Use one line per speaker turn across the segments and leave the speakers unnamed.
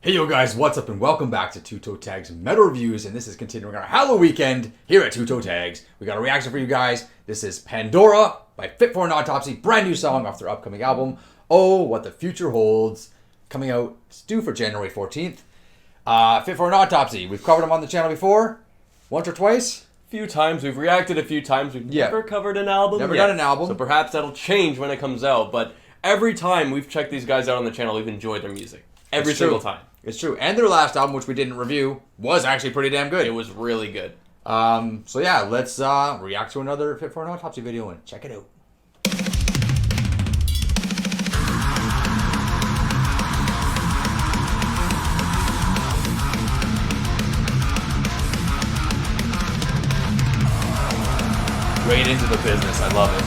Hey yo guys, what's up and welcome back to Toe Tags Meta Reviews, and this is continuing our Halloween weekend here at Toe Tags. We got a reaction for you guys. This is Pandora by Fit for an Autopsy, brand new song off their upcoming album, Oh What the Future Holds, coming out, it's due for January 14th. Fit for an Autopsy, we've covered them on the channel before, once or twice.
Few times, we've reacted a few times, we've never covered an album
Never
yet.
done an album.
So perhaps that'll change when it comes out, but every time we've checked these guys out on the channel, we've enjoyed their music. Every single time.
It's true. And their last album, which we didn't review, was actually pretty damn good.
It was really good.
So yeah, let's react to another Fit for an Autopsy video and check it out. Right into the business. I love it.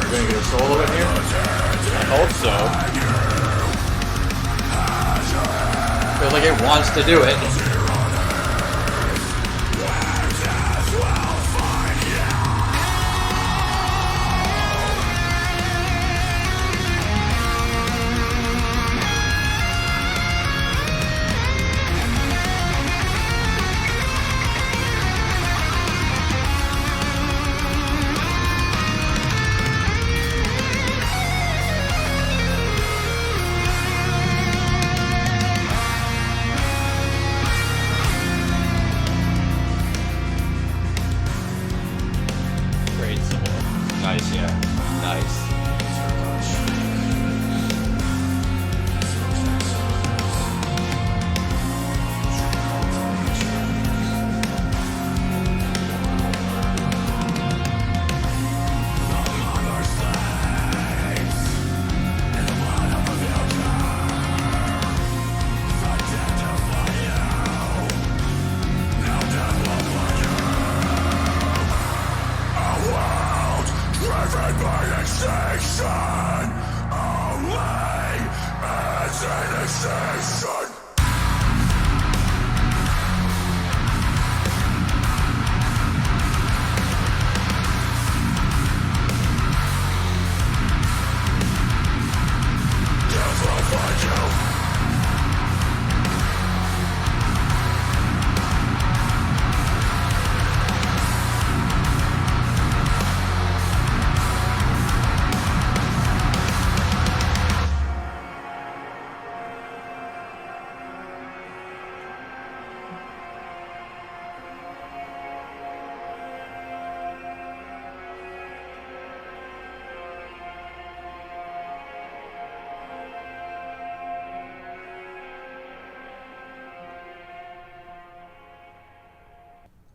Gonna get a solo in here?
I hope so.
Feels like it wants to do it. Nice, yeah. Nice.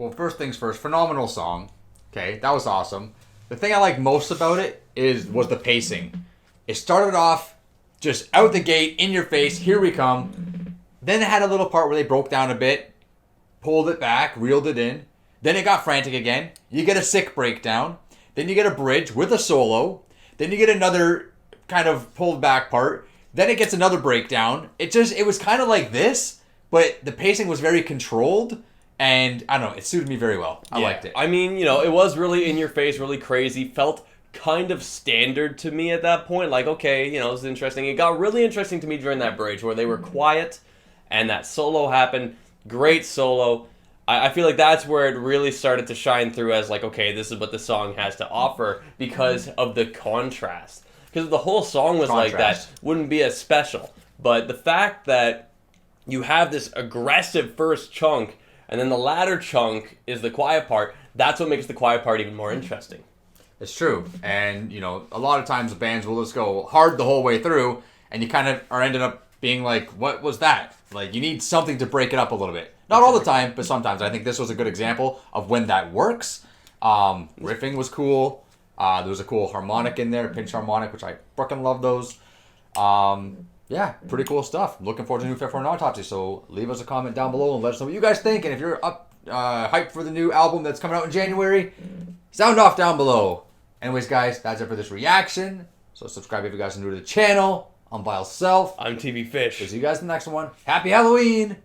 Well, first things first, phenomenal song. Okay, that was awesome. The thing I like most about it was the pacing. It started off just out the gate, in your face, here we come. Then it had a little part where they broke down a bit, pulled it back, reeled it in. Then it got frantic again. You get a sick breakdown. Then you get a bridge with a solo. Then you get another kind of pulled back part. Then it gets another breakdown. It was kind of like this, but the pacing was very controlled. And I don't know, it suited me very well. I liked it.
I mean, it was really in your face, really crazy. Felt kind of standard to me at that point. Like, okay, this is interesting. It got really interesting to me during that bridge where they were quiet and that solo happened. Great solo. I feel like that's where it really started to shine through as like, okay, this is what the song has to offer because of the contrast. Because if the whole song was like that, wouldn't be as special. But the fact that you have this aggressive first chunk and then the latter chunk is the quiet part, that's what makes the quiet part even more interesting.
It's true. And, a lot of times the bands will just go hard the whole way through, and you kind of are ended up being like, what was that? Like, you need something to break it up a little bit. Not all the time, but sometimes. I think this was a good example of when that works. Riffing was cool. There was a cool harmonic in there, pinch harmonic, which I fucking love those. Yeah, pretty cool stuff. Looking forward to the new Fit for an Autopsy. So leave us a comment down below and let us know what you guys think. And if you're hyped for the new album that's coming out in January, sound off down below. Anyways, guys, that's it for this reaction. So subscribe if you guys are new to the channel. I'm Vile Self.
I'm TV Fish.
We'll see you guys in the next one. Happy Halloween!